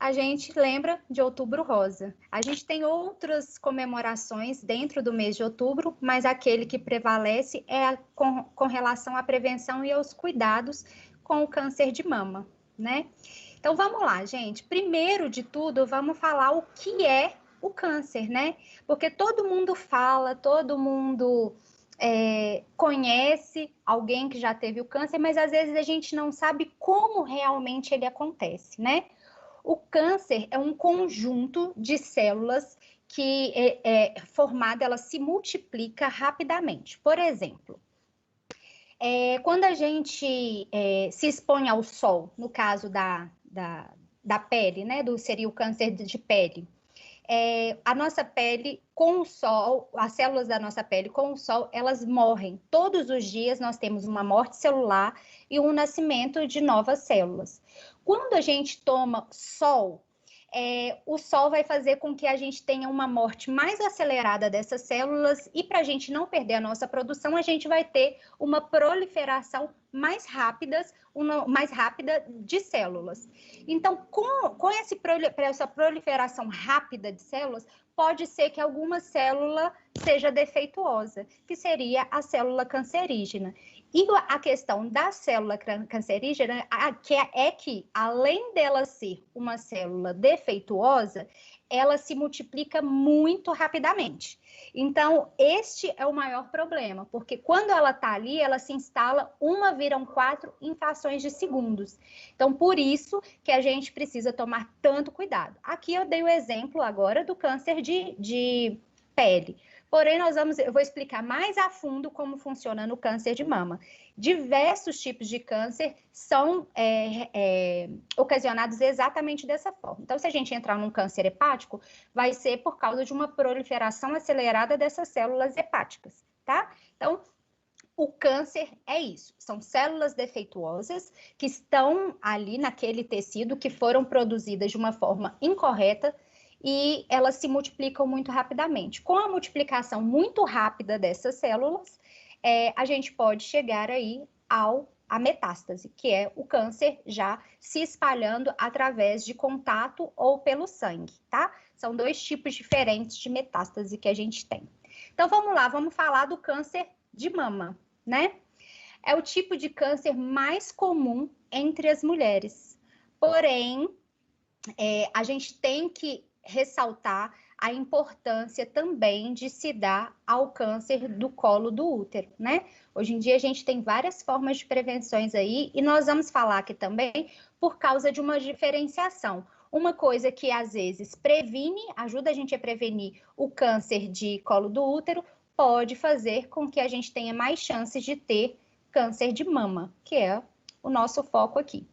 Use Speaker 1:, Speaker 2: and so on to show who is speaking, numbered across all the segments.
Speaker 1: a gente lembra de Outubro Rosa. A gente tem outras comemorações dentro do mês de outubro, mas aquele que prevalece é com relação à prevenção e aos cuidados com o câncer de mama, né? Então vamos lá, gente. Primeiro de tudo, vamos falar o que é o câncer, né? Porque todo mundo fala, todo mundo conhece alguém que já teve o câncer, mas às vezes a gente não sabe como realmente ele acontece, né? O câncer é um conjunto de células que formada, ela se multiplica rapidamente. Por exemplo, quando a gente se expõe ao sol, no caso da pele, né? Seria o câncer de pele. A nossa pele com o sol, as células da nossa pele com o sol, elas morrem. Todos os dias nós temos uma morte celular e um nascimento de novas células. Quando a gente toma sol, o sol vai fazer com que a gente tenha uma morte mais acelerada dessas células e para a gente não perder a nossa produção, a gente vai ter uma proliferação mais rápida de células. Então, com essa proliferação rápida de células, pode ser que alguma célula seja defeituosa, que seria a célula cancerígena. E a questão da célula cancerígena é que, além dela ser uma célula defeituosa, ela se multiplica muito rapidamente. Então, este é o maior problema, porque quando ela está ali, ela se instala, viram 4 em frações de segundos. Então, por isso que a gente precisa tomar tanto cuidado. Aqui eu dei o exemplo agora do câncer de pele. Porém, eu vou explicar mais a fundo como funciona no câncer de mama. Diversos tipos de câncer são ocasionados exatamente dessa forma. Então, se a gente entrar num câncer hepático, vai ser por causa de uma proliferação acelerada dessas células hepáticas, tá? Então, o câncer é isso, são células defeituosas que estão ali naquele tecido que foram produzidas de uma forma incorreta e elas se multiplicam muito rapidamente. Com a multiplicação muito rápida dessas células, a gente pode chegar aí à metástase, que é o câncer já se espalhando através de contato ou pelo sangue, tá? São 2 tipos diferentes de metástase que a gente tem. Então, vamos lá, vamos falar do câncer de mama, né? É o tipo de câncer mais comum entre as mulheres. Porém, a gente tem que ressaltar a importância também de se dar ao câncer do colo do útero, né? Hoje em dia a gente tem várias formas de prevenções aí e nós vamos falar aqui também por causa de uma diferenciação. Uma coisa que às vezes ajuda a gente a prevenir o câncer de colo do útero, pode fazer com que a gente tenha mais chances de ter câncer de mama, que é o nosso foco aqui.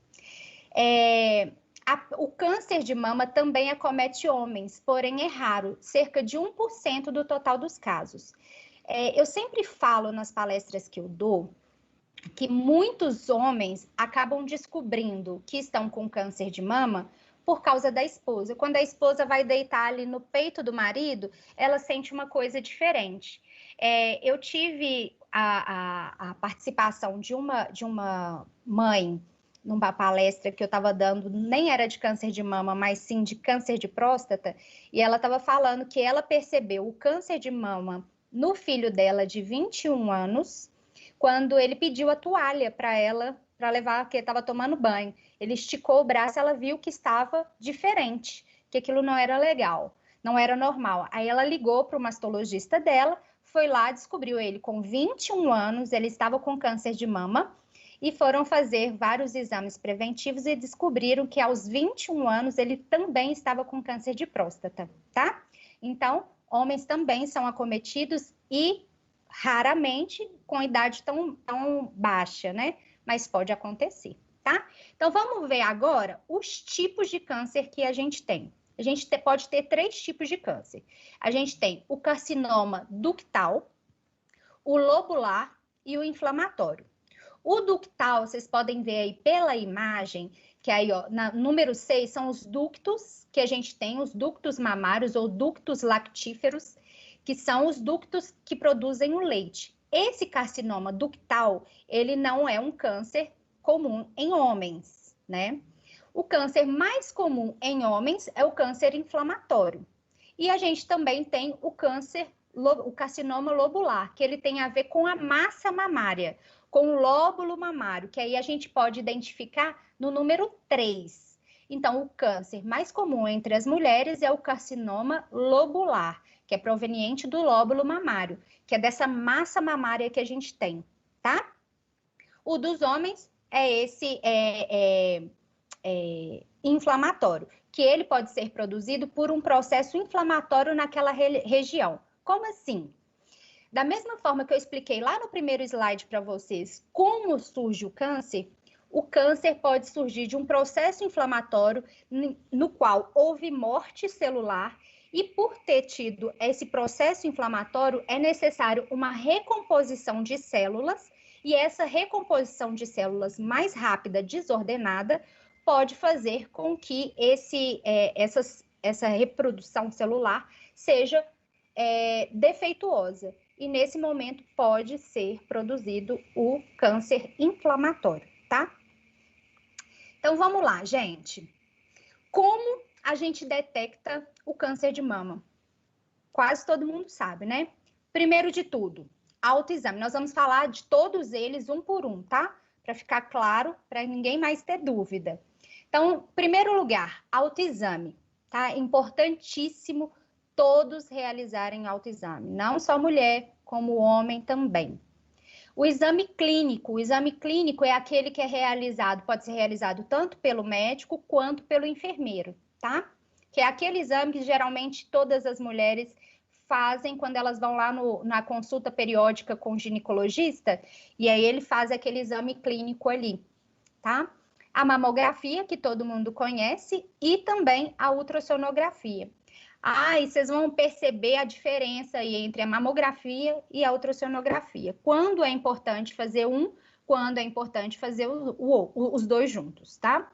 Speaker 1: O câncer de mama também acomete homens, porém é raro, cerca de 1% do total dos casos. Eu sempre falo nas palestras que eu dou que muitos homens acabam descobrindo que estão com câncer de mama por causa da esposa. Quando a esposa vai deitar ali no peito do marido, ela sente uma coisa diferente. Eu tive a participação de uma mãe numa palestra que eu estava dando, nem era de câncer de mama, mas sim de câncer de próstata, e ela estava falando que ela percebeu o câncer de mama no filho dela de 21 anos, quando ele pediu a toalha para ela, para levar, porque estava tomando banho. Ele esticou o braço, ela viu que estava diferente, que aquilo não era legal, não era normal. Aí ela ligou para o mastologista dela, foi lá, descobriu ele com 21 anos, ele estava com câncer de mama, e foram fazer vários exames preventivos e descobriram que aos 21 anos ele também estava com câncer de próstata, tá? Então, homens também são acometidos e raramente com idade tão baixa, né? Mas pode acontecer, tá? Então, vamos ver agora os tipos de câncer que a gente tem. A gente pode ter 3 tipos de câncer. A gente tem o carcinoma ductal, o lobular e o inflamatório. O ductal, vocês podem ver aí pela imagem, que aí, ó, número 6 são os ductos que a gente tem, os ductos mamários ou ductos lactíferos, que são os ductos que produzem o leite. Esse carcinoma ductal, ele não é um câncer comum em homens, né? O câncer mais comum em homens é o câncer inflamatório. E a gente também tem o carcinoma lobular, que ele tem a ver com a massa mamária, com o lóbulo mamário, que aí a gente pode identificar no número 3. Então, o câncer mais comum entre as mulheres é o carcinoma lobular, que é proveniente do lóbulo mamário, que é dessa massa mamária que a gente tem, tá? O dos homens é esse inflamatório, que ele pode ser produzido por um processo inflamatório naquela região. Como assim? Da mesma forma que eu expliquei lá no primeiro slide para vocês como surge o câncer pode surgir de um processo inflamatório no qual houve morte celular e por ter tido esse processo inflamatório é necessário uma recomposição de células e essa recomposição de células mais rápida, desordenada, pode fazer com que essa reprodução celular seja defeituosa. E nesse momento pode ser produzido o câncer inflamatório, tá? Então vamos lá, gente. Como a gente detecta o câncer de mama? Quase todo mundo sabe, né? Primeiro de tudo, autoexame. Nós vamos falar de todos eles um por um, tá? Para ficar claro, para ninguém mais ter dúvida. Então, primeiro lugar, autoexame, tá? Importantíssimo todos realizarem autoexame, não só mulher, como homem também. O exame clínico é aquele que é realizado, pode ser realizado tanto pelo médico quanto pelo enfermeiro, tá? Que é aquele exame que geralmente todas as mulheres fazem quando elas vão lá na consulta periódica com o ginecologista, e aí ele faz aquele exame clínico ali, tá? A mamografia, que todo mundo conhece, e também a ultrassonografia. E vocês vão perceber a diferença aí entre a mamografia e a ultrassonografia. Quando é importante fazer quando é importante fazer os dois juntos, tá?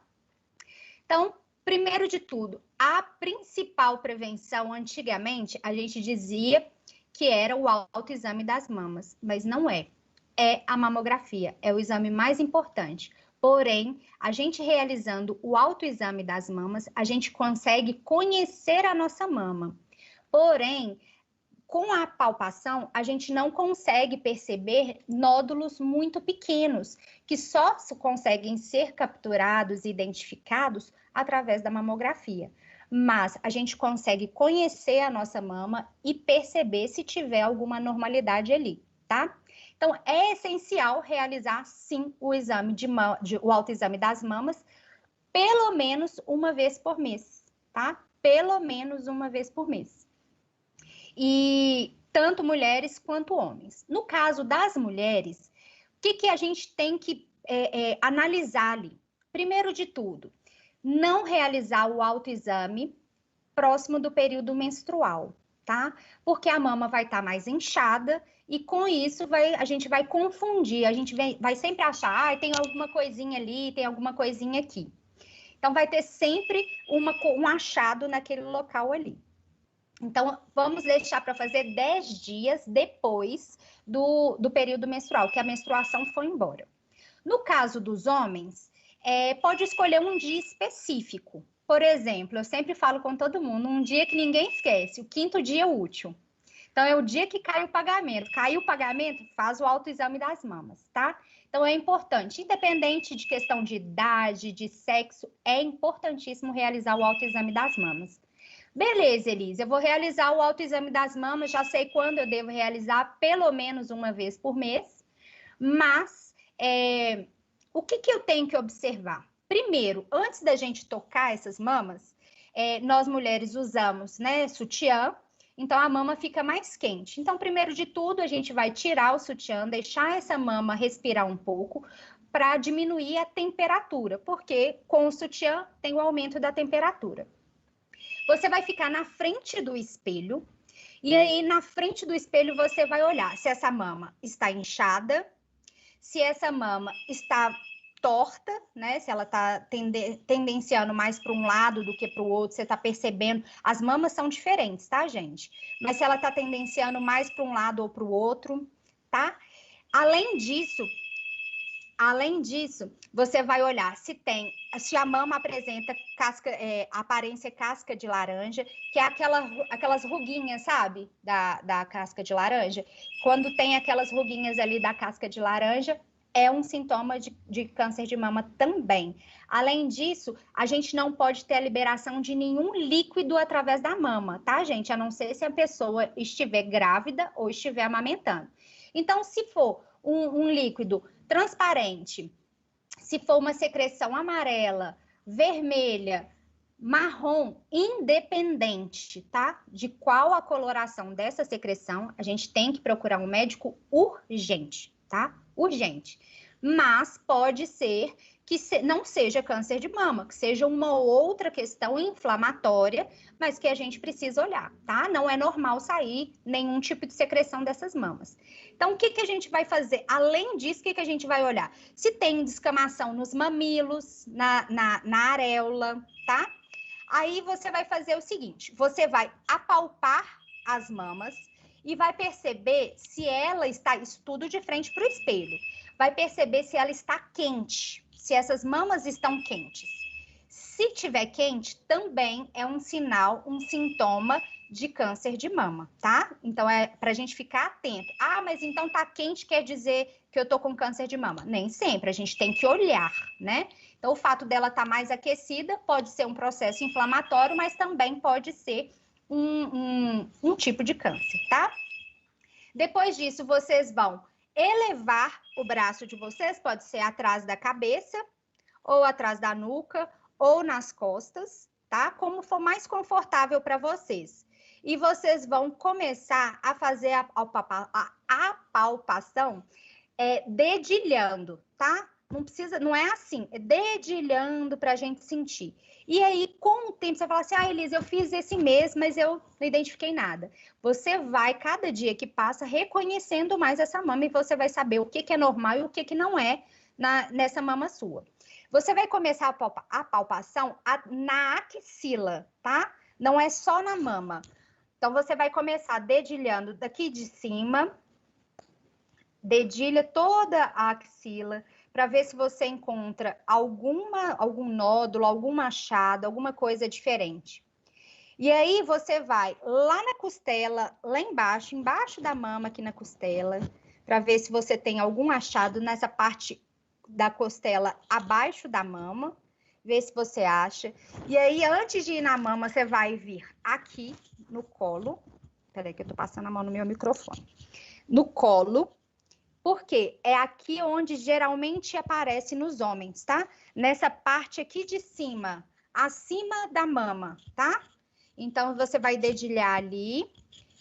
Speaker 1: Então, primeiro de tudo, a principal prevenção, antigamente, a gente dizia que era o autoexame das mamas, mas não é. É a mamografia, é o exame mais importante. Porém, a gente realizando o autoexame das mamas, a gente consegue conhecer a nossa mama. Porém, com a palpação, a gente não consegue perceber nódulos muito pequenos, que só conseguem ser capturados e identificados através da mamografia. Mas a gente consegue conhecer a nossa mama e perceber se tiver alguma anormalidade ali, tá? Então, é essencial realizar, sim, o autoexame das mamas, pelo menos uma vez por mês, tá? Pelo menos uma vez por mês. E tanto mulheres quanto homens. No caso das mulheres, o que a gente tem que analisar ali? Primeiro de tudo, não realizar o autoexame próximo do período menstrual, tá? Porque a mama vai estar mais inchada e com isso a gente vai confundir, a gente vai sempre achar, tem alguma coisinha ali, tem alguma coisinha aqui. Então, vai ter sempre um achado naquele local ali. Então, vamos deixar para fazer 10 dias depois do período menstrual, que a menstruação foi embora. No caso dos homens, pode escolher um dia específico. Por exemplo, eu sempre falo com todo mundo, um dia que ninguém esquece, o 5º dia útil. Então, é o dia que cai o pagamento. Caiu o pagamento, faz o autoexame das mamas, tá? Então, é importante, independente de questão de idade, de sexo, é importantíssimo realizar o autoexame das mamas. Beleza, Elise, eu vou realizar o autoexame das mamas, já sei quando eu devo realizar, pelo menos uma vez por mês, mas o que eu tenho que observar? Primeiro, antes da gente tocar essas mamas, nós mulheres usamos, né, sutiã, então a mama fica mais quente. Então, primeiro de tudo, a gente vai tirar o sutiã, deixar essa mama respirar um pouco, para diminuir a temperatura, porque com o sutiã tem o aumento da temperatura. Você vai ficar na frente do espelho, e aí na frente do espelho você vai olhar se essa mama está inchada, se essa mama está torta, né? Se ela está tendenciando mais para um lado do que para o outro, você está percebendo. As mamas são diferentes, tá, gente? Mas se ela está tendenciando mais para um lado ou para o outro, tá? Além disso, Além disso, você vai olhar se a mama apresenta aparência casca de laranja, que é aquelas ruguinhas, sabe? Da casca de laranja. Quando tem aquelas ruguinhas ali da casca de laranja, é um sintoma de câncer de mama também. Além disso, a gente não pode ter a liberação de nenhum líquido através da mama, tá, gente? A não ser se a pessoa estiver grávida ou estiver amamentando. Então, se for um líquido transparente, se for uma secreção amarela, vermelha, marrom, independente, tá? De qual a coloração dessa secreção, a gente tem que procurar um médico urgente, tá? Urgente. Mas pode ser que não seja câncer de mama, que seja uma outra questão inflamatória, mas que a gente precisa olhar, tá? Não é normal sair nenhum tipo de secreção dessas mamas. Então, o que a gente vai fazer? Além disso, o que a gente vai olhar? Se tem descamação nos mamilos, na areola, tá? Aí você vai fazer o seguinte, você vai apalpar as mamas e vai perceber se ela está, isso tudo de frente para o espelho, vai perceber se ela está quente, se essas mamas estão quentes. Se tiver quente, também é um sinal, um sintoma de câncer de mama, tá? Então, é pra gente ficar atento. Ah, mas então tá quente, quer dizer que eu tô com câncer de mama? Nem sempre, a gente tem que olhar, né? Então, o fato dela estar mais aquecida pode ser um processo inflamatório, mas também pode ser um tipo de câncer, tá? Depois disso, vocês vão elevar o braço de vocês, pode ser atrás da cabeça, ou atrás da nuca, ou nas costas, tá? Como for mais confortável para vocês. E vocês vão começar a fazer a apalpação dedilhando, tá? Não é assim, é dedilhando para a gente sentir. E aí, com o tempo, você fala assim, Elisa, eu fiz esse mês, mas eu não identifiquei nada. Você vai, cada dia que passa, reconhecendo mais essa mama e você vai saber o que é normal e o que não é nessa mama sua. Você vai começar a palpação na axila, tá? Não é só na mama. Então, você vai começar dedilhando daqui de cima, dedilha toda a axila, para ver se você encontra algum nódulo, algum machado, alguma coisa diferente. E aí, você vai lá na costela, lá embaixo da mama, aqui na costela, para ver se você tem algum achado nessa parte da costela abaixo da mama, ver se você acha. E aí, antes de ir na mama, você vai vir aqui no colo. Peraí que eu tô passando a mão no meu microfone. No colo, porque é aqui onde geralmente aparece nos homens, tá? Nessa parte aqui de cima, acima da mama, tá? Então, você vai dedilhar ali.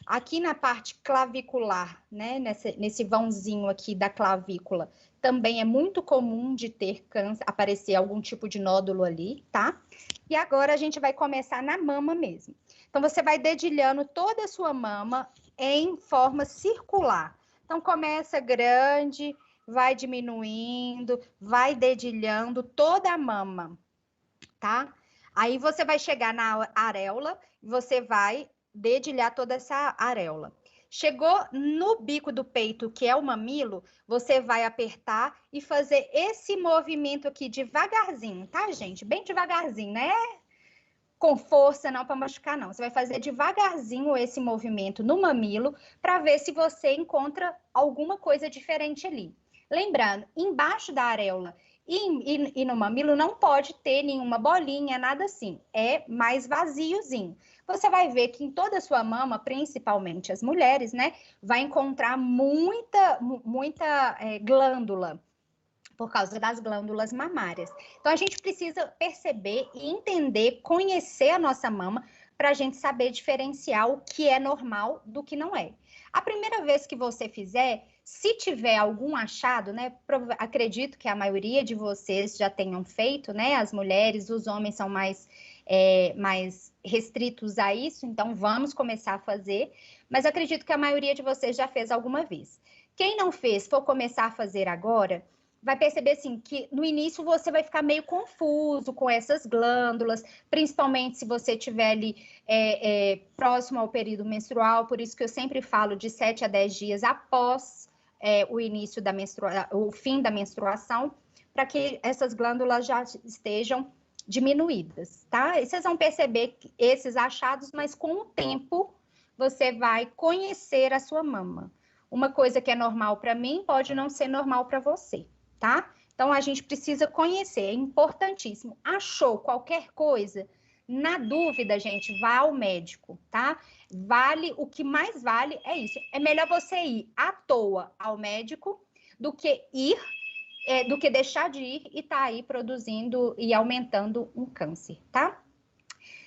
Speaker 1: Aqui na parte clavicular, né? Nesse vãozinho aqui da clavícula, também é muito comum de ter câncer, aparecer algum tipo de nódulo ali, tá? E agora a gente vai começar na mama mesmo. Então, você vai dedilhando toda a sua mama em forma circular. Então, começa grande, vai diminuindo, vai dedilhando toda a mama, tá? Aí, você vai chegar na areola, você vai dedilhar toda essa areola. Chegou no bico do peito, que é o mamilo, você vai apertar e fazer esse movimento aqui devagarzinho, tá, gente? Bem devagarzinho, né? Com força, não para machucar, não. Você vai fazer devagarzinho esse movimento no mamilo para ver se você encontra alguma coisa diferente ali. Lembrando, embaixo da areola e no mamilo não pode ter nenhuma bolinha, nada assim. É mais vaziozinho. Você vai ver que em toda a sua mama, principalmente as mulheres, né, vai encontrar muita glândula, por causa das glândulas mamárias. Então, a gente precisa perceber e entender, conhecer a nossa mama, para a gente saber diferenciar o que é normal do que não é. A primeira vez que você fizer, se tiver algum achado, né, acredito que a maioria de vocês já tenham feito, né, as mulheres, os homens são mais restritos a isso, então vamos começar a fazer, mas acredito que a maioria de vocês já fez alguma vez. Quem não fez, for começar a fazer agora, vai perceber assim que no início você vai ficar meio confuso com essas glândulas, principalmente se você estiver ali próximo ao período menstrual, por isso que eu sempre falo de 7 a 10 dias após o início da o fim da menstruação, para que essas glândulas já estejam diminuídas, tá? E vocês vão perceber esses achados, mas com o tempo você vai conhecer a sua mama. Uma coisa que é normal para mim pode não ser normal para você, tá? Então a gente precisa conhecer, é importantíssimo. Achou qualquer coisa? Na dúvida, gente, vá ao médico, tá? O que mais vale é isso. É melhor você ir à toa ao médico do que deixar de ir e tá aí produzindo e aumentando um câncer, tá?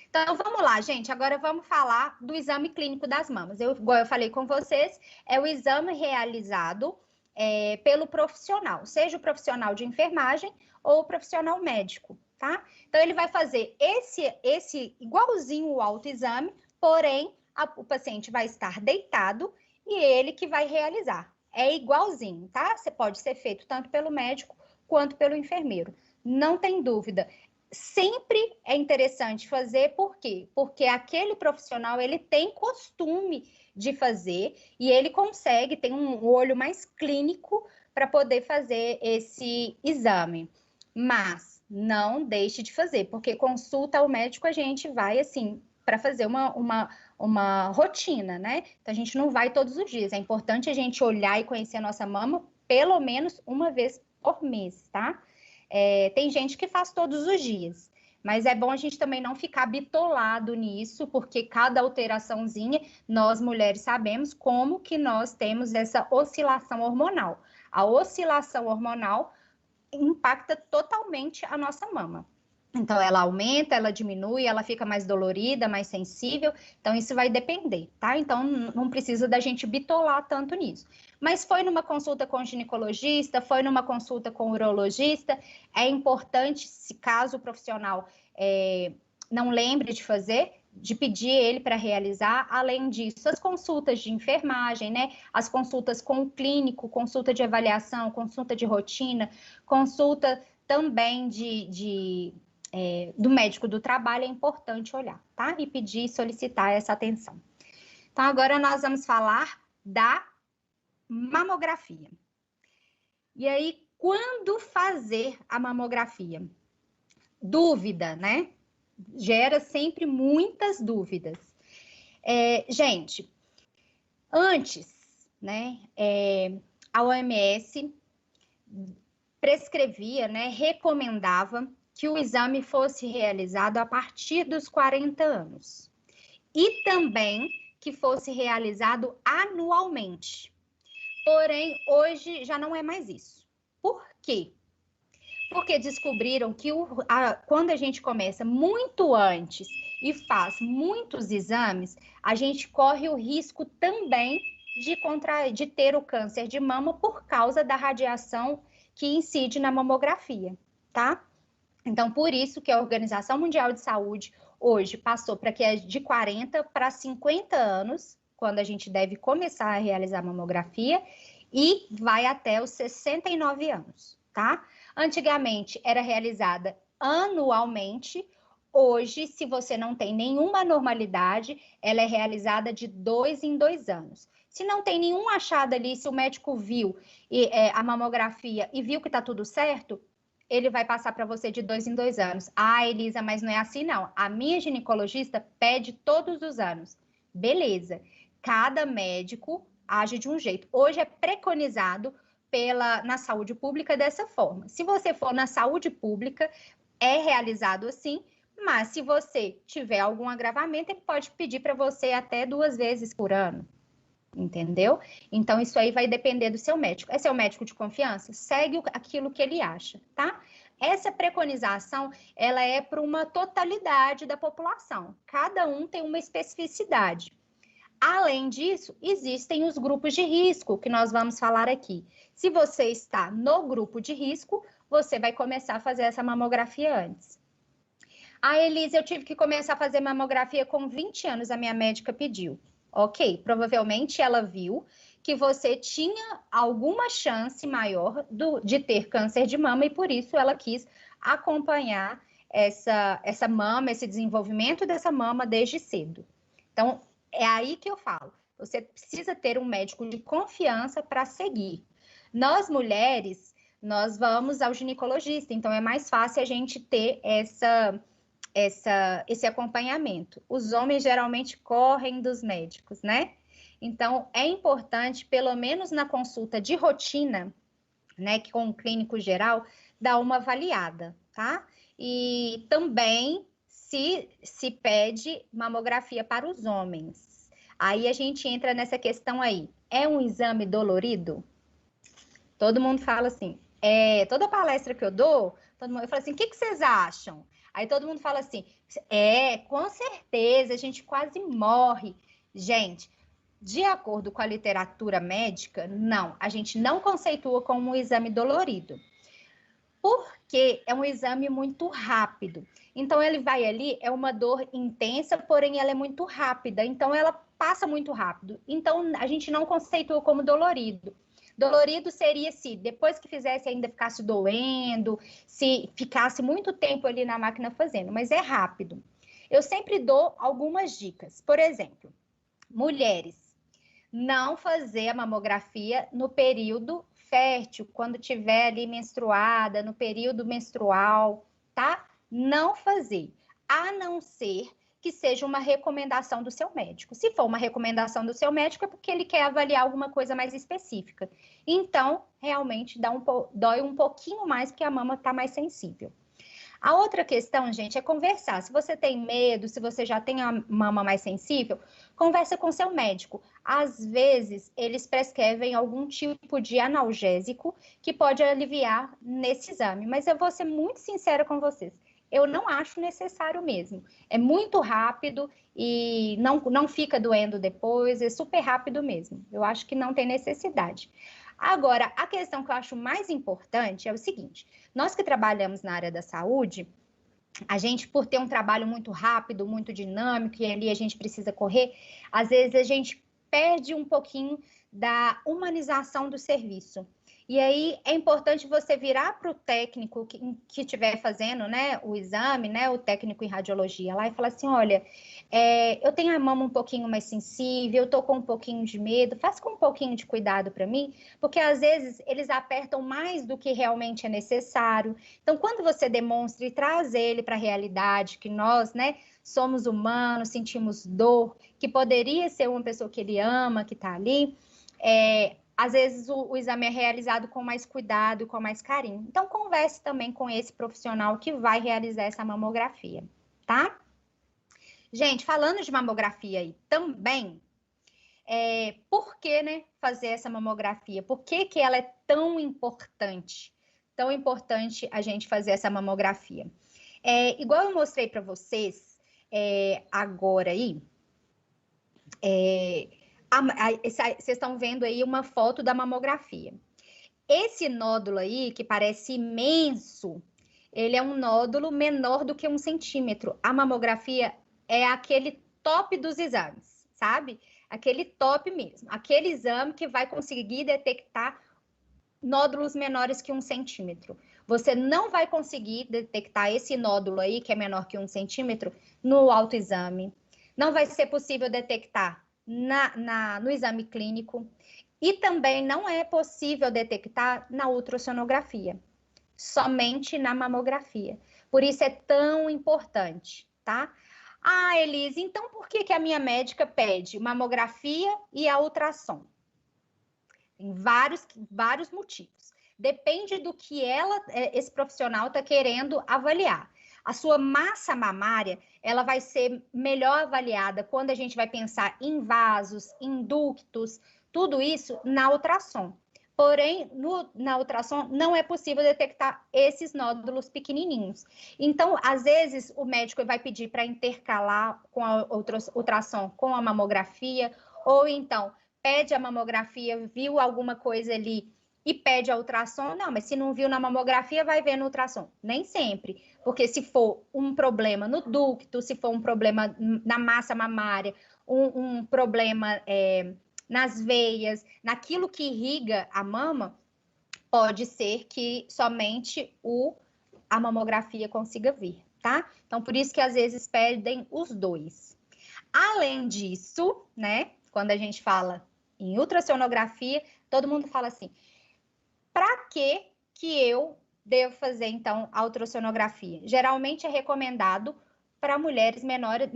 Speaker 1: Então, vamos lá, gente. Agora vamos falar do exame clínico das mamas. Igual eu falei com vocês, é o exame realizado pelo profissional, seja o profissional de enfermagem ou o profissional médico, tá? Então, ele vai fazer esse igualzinho o autoexame, porém, o paciente vai estar deitado e ele que vai realizar. É igualzinho, tá? Pode ser feito tanto pelo médico quanto pelo enfermeiro. Não tem dúvida. Sempre é interessante fazer, por quê? Porque aquele profissional, ele tem costume de fazer e ele consegue, tem um olho mais clínico para poder fazer esse exame. Mas não deixe de fazer, porque consulta ao médico a gente vai, assim, para fazer uma rotina, né? Então, a gente não vai todos os dias. É importante a gente olhar e conhecer a nossa mama pelo menos uma vez por mês, tá? Tem gente que faz todos os dias, mas é bom a gente também não ficar bitolado nisso, porque cada alteraçãozinha, nós mulheres sabemos como que nós temos essa oscilação hormonal. A oscilação hormonal impacta totalmente a nossa mama. Então, ela aumenta, ela diminui, ela fica mais dolorida, mais sensível. Então, isso vai depender, tá? Então, não precisa da gente bitolar tanto nisso. Mas foi numa consulta com o ginecologista, foi numa consulta com o urologista, é importante, se caso o profissional não lembre de fazer, de pedir ele para realizar. Além disso, as consultas de enfermagem, né? As consultas com o clínico, consulta de avaliação, consulta de rotina, consulta também do médico do trabalho, é importante olhar, tá? E pedir e solicitar essa atenção. Então, agora nós vamos falar da mamografia. E aí, quando fazer a mamografia? Dúvida, né? Gera sempre muitas dúvidas. Gente, antes, né, a OMS prescrevia, né, recomendava que o exame fosse realizado a partir dos 40 anos. E também que fosse realizado anualmente. Porém, hoje já não é mais isso. Por quê? Porque descobriram que quando a gente começa muito antes e faz muitos exames, a gente corre o risco também de ter o câncer de mama por causa da radiação que incide na mamografia, tá? Então, por isso que a Organização Mundial de Saúde hoje passou para que é de 40 para 50 anos, quando a gente deve começar a realizar a mamografia, e vai até os 69 anos, tá? Antigamente era realizada anualmente, hoje, se você não tem nenhuma anormalidade, ela é realizada de 2 em 2 anos. Se não tem nenhum achado ali, se o médico viu a mamografia e viu que está tudo certo, ele vai passar para você de 2 em 2 anos. Ah, Elisa, mas não é assim não. A minha ginecologista pede todos os anos. Beleza. Cada médico age de um jeito. Hoje é preconizado na saúde pública dessa forma. Se você for na saúde pública, é realizado assim, mas se você tiver algum agravamento, ele pode pedir para você até 2 vezes por ano. Entendeu? Então, isso aí vai depender do seu médico. É seu médico de confiança? Segue aquilo que ele acha, tá? Essa preconização, ela é para uma totalidade da população. Cada um tem uma especificidade. Além disso, existem os grupos de risco, que nós vamos falar aqui. Se você está no grupo de risco, você vai começar a fazer essa mamografia antes. Ah, Elisa, eu tive que começar a fazer mamografia com 20 anos, a minha médica pediu. Ok, provavelmente ela viu que você tinha alguma chance maior de ter câncer de mama e por isso ela quis acompanhar essa mama, esse desenvolvimento dessa mama desde cedo. Então, é aí que eu falo, Você precisa ter um médico de confiança para seguir. Nós, mulheres, nós vamos ao ginecologista, então é mais fácil a gente ter esse acompanhamento. Os homens geralmente correm dos médicos, né? Então, é importante, pelo menos na consulta de rotina, né, que com o clínico geral, dar uma avaliada, tá? E também se pede mamografia para os homens. Aí a gente entra nessa questão aí. É um exame dolorido? Todo mundo fala assim. Toda palestra que eu dou, eu falo assim, o que vocês acham? Aí todo mundo fala assim, com certeza, a gente quase morre. Gente, de acordo com a literatura médica, não, a gente não conceitua como um exame dolorido, porque é um exame muito rápido. Então, ele vai ali, é uma dor intensa, porém ela é muito rápida, então ela passa muito rápido. Então, a gente não conceitua como dolorido. Dolorido seria se depois que fizesse ainda ficasse doendo, se ficasse muito tempo ali na máquina fazendo, mas é rápido. Eu sempre dou algumas dicas. Por exemplo, mulheres, não fazer a mamografia no período fértil, quando tiver ali menstruada, no período menstrual, tá? Não fazer, a não ser que seja uma recomendação do seu médico. Se for uma recomendação do seu médico, é porque ele quer avaliar alguma coisa mais específica. Então, realmente dói um pouquinho mais, porque a mama está mais sensível. A outra questão, gente, é conversar. Se você tem medo, se você já tem a mama mais sensível, conversa com seu médico. Às vezes, eles prescrevem algum tipo de analgésico que pode aliviar nesse exame. Mas eu vou ser muito sincera com vocês. Eu não acho necessário mesmo. É muito rápido e não fica doendo depois, é super rápido mesmo. Eu acho que não tem necessidade. Agora, a questão que eu acho mais importante é o seguinte: nós que trabalhamos na área da saúde, a gente, por ter um trabalho muito rápido, muito dinâmico, e ali a gente precisa correr, às vezes a gente perde um pouquinho da humanização do serviço. E aí é importante você virar para o técnico que estiver fazendo, né, o exame, né, o técnico em radiologia lá e falar assim, olha, eu tenho a mama um pouquinho mais sensível, eu tô com um pouquinho de medo, faz com um pouquinho de cuidado para mim, porque às vezes eles apertam mais do que realmente é necessário. Então, quando você demonstra e traz ele para a realidade, que nós, né, somos humanos, sentimos dor, que poderia ser uma pessoa que ele ama, que está ali, às vezes o exame é realizado com mais cuidado, com mais carinho. Então, converse também com esse profissional que vai realizar essa mamografia, tá? Gente, falando de mamografia aí também, por que, né, fazer essa mamografia? Por que que ela é tão importante? Tão importante a gente fazer essa mamografia. Igual eu mostrei para vocês agora aí, vocês estão vendo aí uma foto da mamografia. Esse nódulo aí, que parece imenso, ele é um nódulo menor do que 1 centímetro. A mamografia é aquele top dos exames, sabe? Aquele top mesmo. Aquele exame que vai conseguir detectar nódulos menores que 1 centímetro. Você não vai conseguir detectar esse nódulo aí, que é menor que 1 centímetro, no autoexame. Não vai ser possível detectar no exame clínico. E também não é possível detectar na ultrassonografia, somente na mamografia. Por isso é tão importante, tá? Ah, Elise, então por que a minha médica pede mamografia e a ultrassom? Tem vários motivos. Depende do que esse profissional está querendo avaliar. A sua massa mamária, ela vai ser melhor avaliada quando a gente vai pensar em vasos, em ductos, tudo isso na ultrassom. Porém, na ultrassom não é possível detectar esses nódulos pequenininhos. Então, às vezes, o médico vai pedir para intercalar com a ultrassom com a mamografia, ou então pede a mamografia, viu alguma coisa ali e pede a ultrassom. Não, mas se não viu na mamografia, vai ver no ultrassom. Nem sempre, porque se for um problema no ducto, se for um problema na massa mamária, um problema nas veias, naquilo que irriga a mama, pode ser que somente a mamografia consiga vir, tá? Então, por isso que às vezes pedem os dois. Além disso, né, quando a gente fala em ultrassonografia, todo mundo fala assim, para que eu devo fazer, então, a ultrassonografia? Geralmente é recomendado para mulheres menores,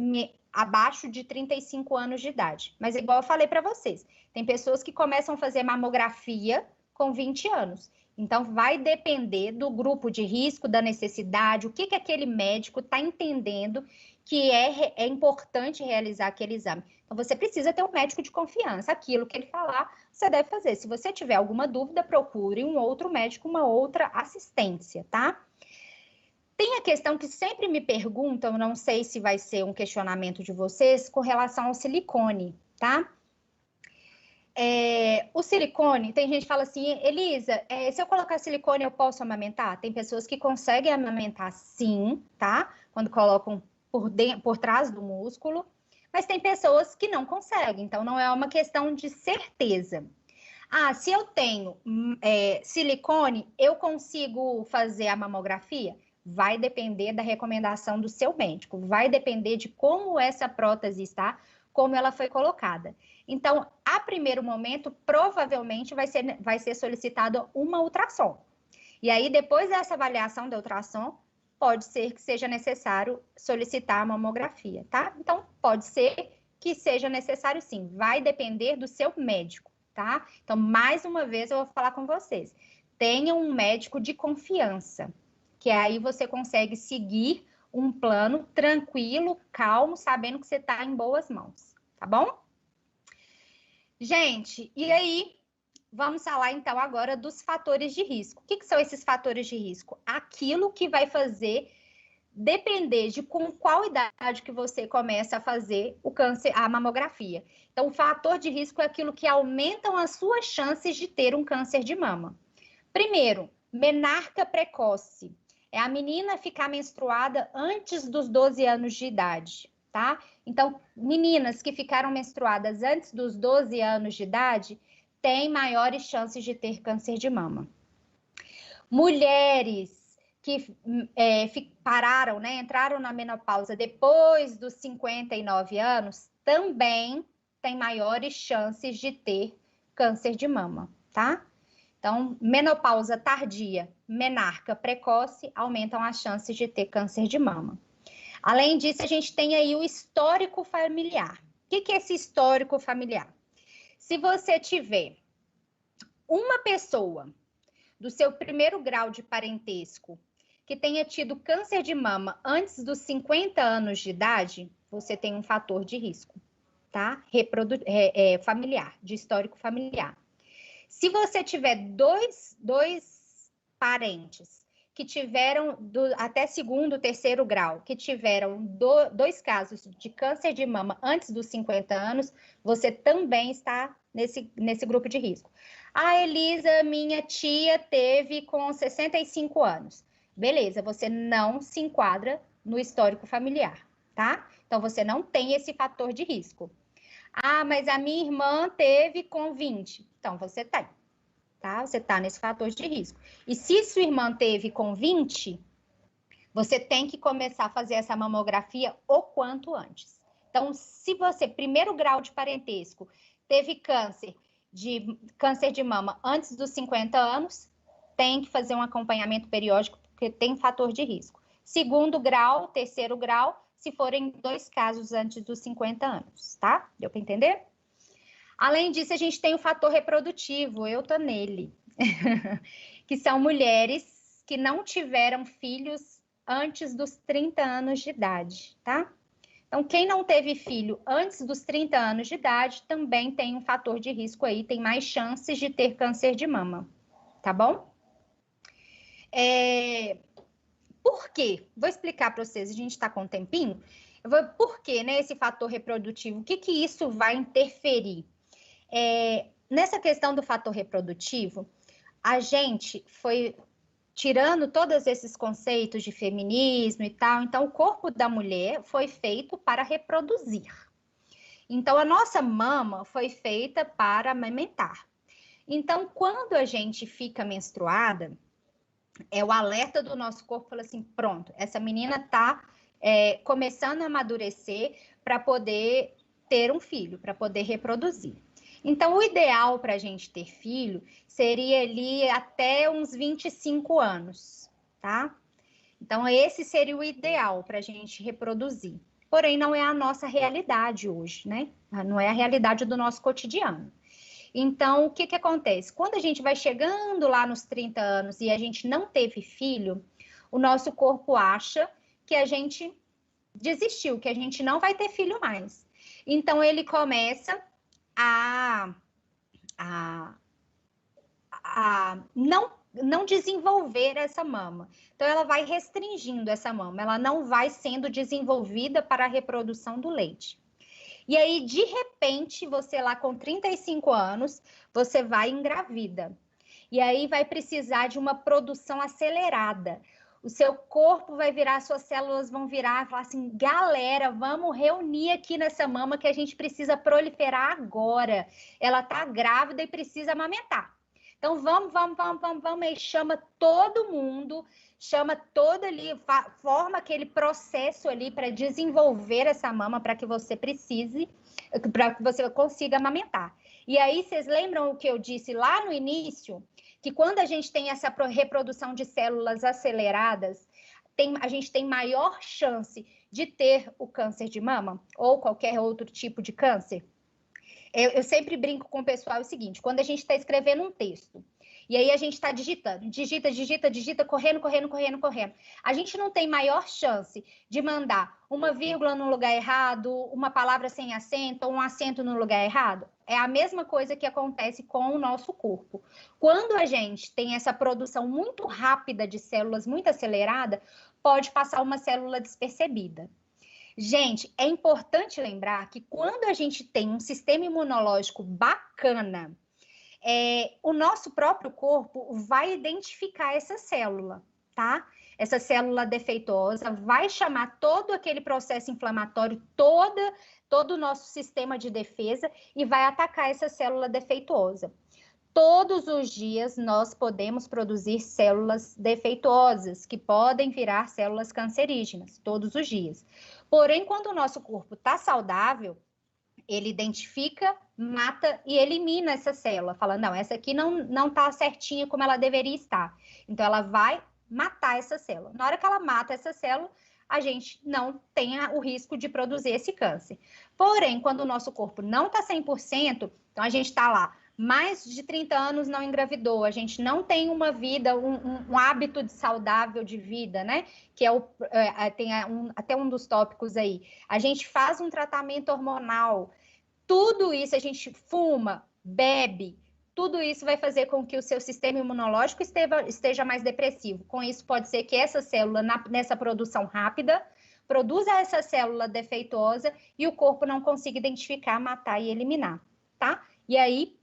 Speaker 1: abaixo de 35 anos de idade. Mas, igual eu falei para vocês, tem pessoas que começam a fazer mamografia com 20 anos. Então, vai depender do grupo de risco, da necessidade, o que aquele médico está entendendo que é importante realizar aquele exame. Então, você precisa ter um médico de confiança. Aquilo que ele falar, você deve fazer. Se você tiver alguma dúvida, procure um outro médico, uma outra assistência, tá? Tem a questão que sempre me perguntam, não sei se vai ser um questionamento de vocês, com relação ao silicone, tá? O silicone, tem gente que fala assim, Elisa, se eu colocar silicone eu posso amamentar? Tem pessoas que conseguem amamentar sim, tá? Quando colocam por trás do músculo, mas tem pessoas que não conseguem, então não é uma questão de certeza. Ah, se eu tenho silicone, eu consigo fazer a mamografia? Vai depender da recomendação do seu médico, vai depender de como essa prótese está, como ela foi colocada. Então, a primeiro momento, provavelmente vai ser solicitado uma ultrassom. E aí, depois dessa avaliação da ultrassom, pode ser que seja necessário solicitar a mamografia, tá? Então, pode ser que seja necessário sim, vai depender do seu médico, tá? Então, mais uma vez, eu vou falar com vocês. Tenha um médico de confiança, que aí você consegue seguir um plano tranquilo, calmo, sabendo que você está em boas mãos, tá bom? Gente, e aí, vamos falar então agora dos fatores de risco. O que são esses fatores de risco? Aquilo que vai fazer depender de com qual idade que você começa a fazer o câncer, a mamografia. Então, o fator de risco é aquilo que aumentam as suas chances de ter um câncer de mama. Primeiro, menarca precoce. É a menina ficar menstruada antes dos 12 anos de idade, tá? Então, meninas que ficaram menstruadas antes dos 12 anos de idade têm maiores chances de ter câncer de mama. Mulheres que pararam, né, entraram na menopausa depois dos 59 anos, também têm maiores chances de ter câncer de mama, tá? Então, menopausa tardia, menarca precoce, aumentam as chances de ter câncer de mama. Além disso, a gente tem aí o histórico familiar. O que é esse histórico familiar? Se você tiver uma pessoa do seu primeiro grau de parentesco que tenha tido câncer de mama antes dos 50 anos de idade, você tem um fator de risco, tá? Familiar, de histórico familiar. Se você tiver dois parentes que tiveram até segundo, terceiro grau, que tiveram dois casos de câncer de mama antes dos 50 anos, você também está nesse grupo de risco. A Elisa, minha tia, teve com 65 anos. Beleza, você não se enquadra no histórico familiar, tá? Então, você não tem esse fator de risco. Ah, mas a minha irmã teve com 20. Então, você tem, tá? Você tá nesse fator de risco. E se sua irmã teve com 20, você tem que começar a fazer essa mamografia o quanto antes. Então, se você, primeiro grau de parentesco, teve câncer de mama antes dos 50 anos, tem que fazer um acompanhamento periódico, porque tem fator de risco. Segundo grau, terceiro grau, se forem 2 casos antes dos 50 anos, tá? Deu para entender? Além disso, a gente tem o fator reprodutivo, eu tô nele, que são mulheres que não tiveram filhos antes dos 30 anos de idade, tá? Então, quem não teve filho antes dos 30 anos de idade também tem um fator de risco aí, tem mais chances de ter câncer de mama, tá bom? Por quê? Vou explicar para vocês, a gente está com um tempinho. Por quê, né, esse fator reprodutivo? O que isso vai interferir? Nessa questão do fator reprodutivo, a gente foi tirando todos esses conceitos de feminismo e tal, então o corpo da mulher foi feito para reproduzir. Então a nossa mama foi feita para amamentar. Então quando a gente fica menstruada, é o alerta do nosso corpo, fala assim, pronto, essa menina está começando a amadurecer para poder ter um filho, para poder reproduzir. Então, o ideal para a gente ter filho seria ali até uns 25 anos, tá? Então, esse seria o ideal para a gente reproduzir. Porém, não é a nossa realidade hoje, né? Não é a realidade do nosso cotidiano. Então, o que que acontece? Quando a gente vai chegando lá nos 30 anos e a gente não teve filho, o nosso corpo acha que a gente desistiu, que a gente não vai ter filho mais. Então, ele começa a não desenvolver essa mama. Então, ela vai restringindo essa mama, ela não vai sendo desenvolvida para a reprodução do leite. E aí, de repente, você lá com 35 anos, você vai engravida. E aí vai precisar de uma produção acelerada. O seu corpo vai virar, suas células vão virar e falar assim, galera, vamos reunir aqui nessa mama que a gente precisa proliferar agora. Ela tá grávida e precisa amamentar. Então, vamos, e chama todo mundo, chama todo ali, forma aquele processo ali para desenvolver essa mama para que você precise, para que você consiga amamentar. E aí, vocês lembram o que eu disse lá no início? Que quando a gente tem essa reprodução de células aceleradas, a gente tem maior chance de ter o câncer de mama ou qualquer outro tipo de câncer? Eu sempre brinco com o pessoal o seguinte, quando a gente está escrevendo um texto, e aí a gente está digitando, digita, correndo. A gente não tem maior chance de mandar uma vírgula no lugar errado, uma palavra sem acento, ou um acento no lugar errado? É a mesma coisa que acontece com o nosso corpo. Quando a gente tem essa produção muito rápida de células, muito acelerada, pode passar uma célula despercebida. Gente, é importante lembrar que quando a gente tem um sistema imunológico bacana, o nosso próprio corpo vai identificar essa célula, tá? Essa célula defeituosa vai chamar todo aquele processo inflamatório, todo o nosso sistema de defesa e vai atacar essa célula defeituosa. Todos os dias nós podemos produzir células defeituosas, que podem virar células cancerígenas, todos os dias. Porém, quando o nosso corpo está saudável, ele identifica, mata e elimina essa célula, falando, não, essa aqui não está certinha como ela deveria estar. Então, ela vai matar essa célula. Na hora que ela mata essa célula, a gente não tem o risco de produzir esse câncer. Porém, quando o nosso corpo não está 100%, então a gente está lá, mais de 30 anos não engravidou, a gente não tem uma vida, um hábito saudável de vida, né? Que tem até um dos tópicos aí. A gente faz um tratamento hormonal, tudo isso, a gente fuma, bebe, tudo isso vai fazer com que o seu sistema imunológico esteja mais depressivo. Com isso, pode ser que essa célula, nessa produção rápida, produza essa célula defeituosa e o corpo não consiga identificar, matar e eliminar, tá? E aí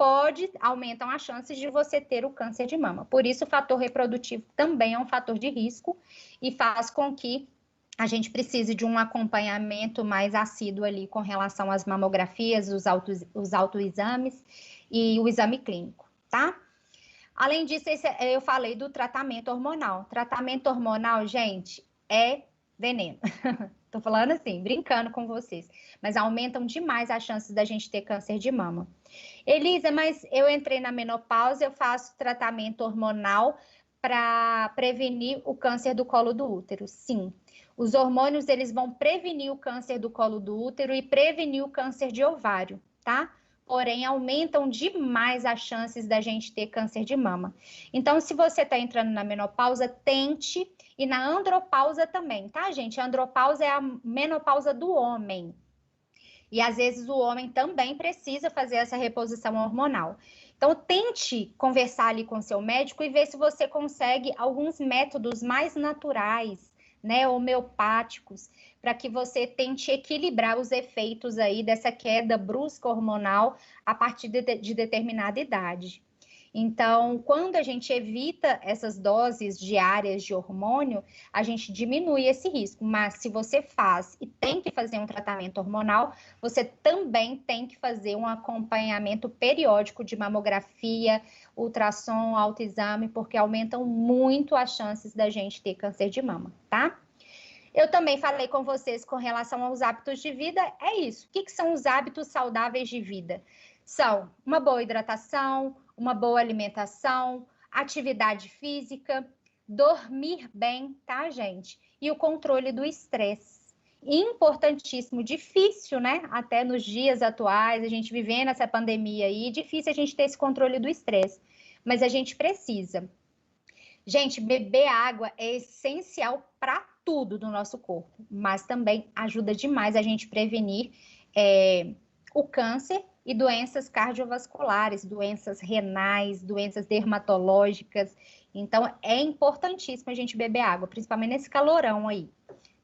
Speaker 1: aumentam as chances de você ter o câncer de mama. Por isso, o fator reprodutivo também é um fator de risco e faz com que a gente precise de um acompanhamento mais assíduo ali com relação às mamografias, os autoexames e o exame clínico, tá? Além disso, eu falei do tratamento hormonal. Tratamento hormonal, gente, é veneno. Tô falando assim, brincando com vocês, mas aumentam demais as chances da gente ter câncer de mama. Elisa, mas eu entrei na menopausa, eu faço tratamento hormonal para prevenir o câncer do colo do útero. Sim, os hormônios, eles vão prevenir o câncer do colo do útero e prevenir o câncer de ovário, tá? Porém, aumentam demais as chances da gente ter câncer de mama. Então, se você está entrando na menopausa, tente, e na andropausa também, tá, gente? A andropausa é a menopausa do homem. E às vezes o homem também precisa fazer essa reposição hormonal. Então, tente conversar ali com seu médico e ver se você consegue alguns métodos mais naturais, né, homeopáticos, para que você tente equilibrar os efeitos aí dessa queda brusca hormonal a partir de determinada idade. Então, quando a gente evita essas doses diárias de hormônio, a gente diminui esse risco. Mas se você faz e tem que fazer um tratamento hormonal, você também tem que fazer um acompanhamento periódico de mamografia, ultrassom, autoexame, porque aumentam muito as chances da gente ter câncer de mama, tá? Eu também falei com vocês com relação aos hábitos de vida, é isso. O que são os hábitos saudáveis de vida? São uma boa hidratação, uma boa alimentação, atividade física, dormir bem, tá, gente? E o controle do estresse. Importantíssimo, difícil, né? Até nos dias atuais, a gente vivendo essa pandemia aí, difícil a gente ter esse controle do estresse, mas a gente precisa. Gente, beber água é essencial para tudo do nosso corpo, mas também ajuda demais a gente prevenir o câncer e doenças cardiovasculares, doenças renais, doenças dermatológicas. Então, é importantíssimo a gente beber água, principalmente nesse calorão aí,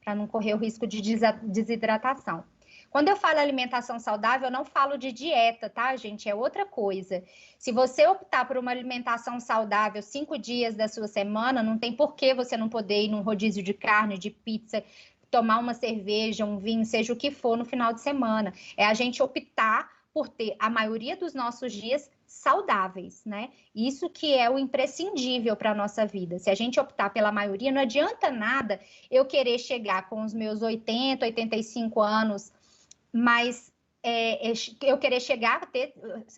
Speaker 1: para não correr o risco de desidratação. Quando eu falo alimentação saudável, eu não falo de dieta, tá, gente? É outra coisa. Se você optar por uma alimentação saudável 5 dias da sua semana, não tem por que você não poder ir num rodízio de carne, de pizza, tomar uma cerveja, um vinho, seja o que for, no final de semana. É a gente optar por ter a maioria dos nossos dias saudáveis, né? Isso que é o imprescindível para a nossa vida. Se a gente optar pela maioria, não adianta nada eu querer chegar com os meus 80, 85 anos, mas eu querer chegar a ter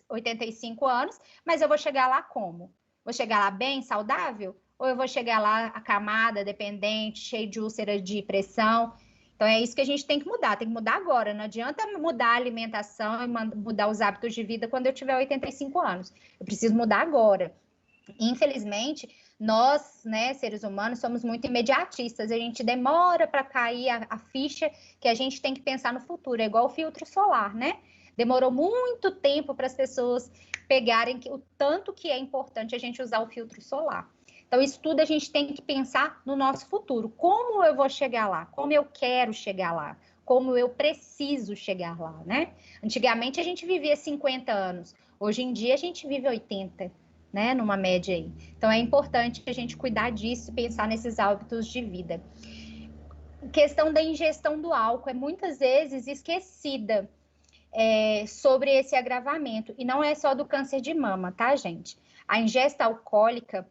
Speaker 1: 85 anos, mas eu vou chegar lá como? Vou chegar lá bem, saudável? Ou eu vou chegar lá acamada, dependente, cheio de úlcera de pressão? Então, é isso que a gente tem que mudar agora. Não adianta mudar a alimentação e mudar os hábitos de vida quando eu tiver 85 anos. Eu preciso mudar agora. Infelizmente, nós, né, seres humanos, somos muito imediatistas. A gente demora para cair a ficha que a gente tem que pensar no futuro. É igual o filtro solar, né? Demorou muito tempo para as pessoas pegarem o tanto que é importante a gente usar o filtro solar. Então, isso tudo a gente tem que pensar no nosso futuro. Como eu vou chegar lá? Como eu quero chegar lá? Como eu preciso chegar lá, né? Antigamente a gente vivia 50 anos. Hoje em dia a gente vive 80, né? Numa média aí. Então, é importante a gente cuidar disso e pensar nesses hábitos de vida. A questão da ingestão do álcool é muitas vezes esquecida sobre esse agravamento. E não é só do câncer de mama, tá, gente? A ingesta alcoólica,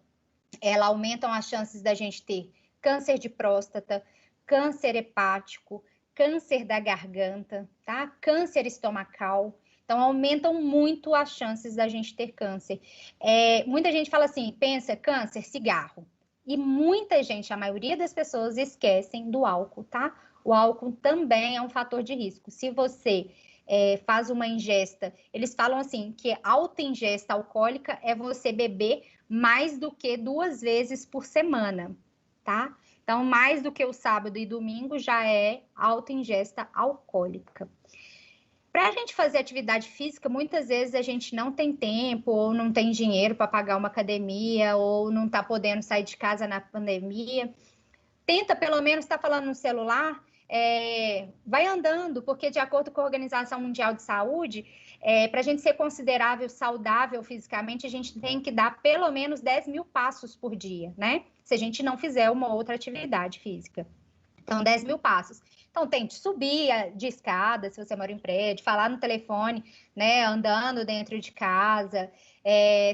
Speaker 1: ela aumenta as chances da gente ter câncer de próstata, câncer hepático, câncer da garganta, tá? Câncer estomacal. Então, aumentam muito as chances da gente ter câncer. Muita gente fala assim, pensa, câncer, cigarro. E muita gente, a maioria das pessoas, esquecem do álcool, tá? O álcool também é um fator de risco. Se você faz uma ingesta, eles falam assim, que alta ingesta alcoólica é você beber mais do que 2 vezes por semana, tá? Então, mais do que o sábado e domingo já é alta ingesta alcoólica. Para a gente fazer atividade física, muitas vezes a gente não tem tempo ou não tem dinheiro para pagar uma academia ou não está podendo sair de casa na pandemia. Tenta, pelo menos, estar falando no celular, vai andando, porque de acordo com a Organização Mundial de Saúde, para a gente ser considerável saudável fisicamente, a gente tem que dar pelo menos 10 mil passos por dia, né? Se a gente não fizer uma outra atividade física. Então, 10 mil passos. Então, tente subir de escada, se você mora em prédio, falar no telefone, né, andando dentro de casa,